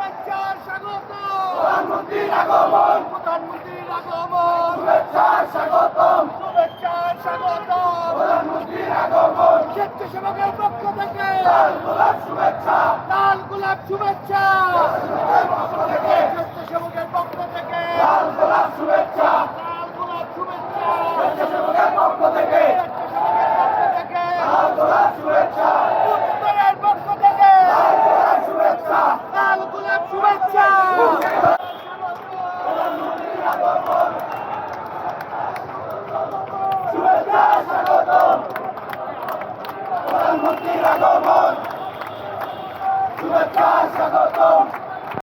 শুভেচ্ছা স্বাগত প্রধানমন্ত্রীর আগমন, প্রধানমন্ত্রীর আগমন শুভেচ্ছা স্বাগতম, শুভেচ্ছা স্বাগত প্রধানমন্ত্রীর আগমন, স্বেচ্ছাসেবকের পক্ষ থেকে লাল গোলাপ শুভেচ্ছা, লাল গোলাপ শুভেচ্ছা পক্ষ থেকে স্বেচ্ছাসেবকের পক্ষ থেকে লাল গোলাপ শুভেচ্ছা, লাল গোলাপ শুভেচ্ছা স্বেচ্ছাসেবকের পক্ষ থেকে স্বেচ্ছাসেবকের পক্ষ থেকে লাল গোলাপ শুভেচ্ছা, উত্তরের পক্ষ থেকে লাল গোলাপ শুভেচ্ছা, লাল গোলাপ শুভেচ্ছা প্রধানমন্ত্রীর আগমন, শুভেচ্ছা স্বাগতম, প্রধানমন্ত্রীর আগমন, শুভেচ্ছা স্বাগতম।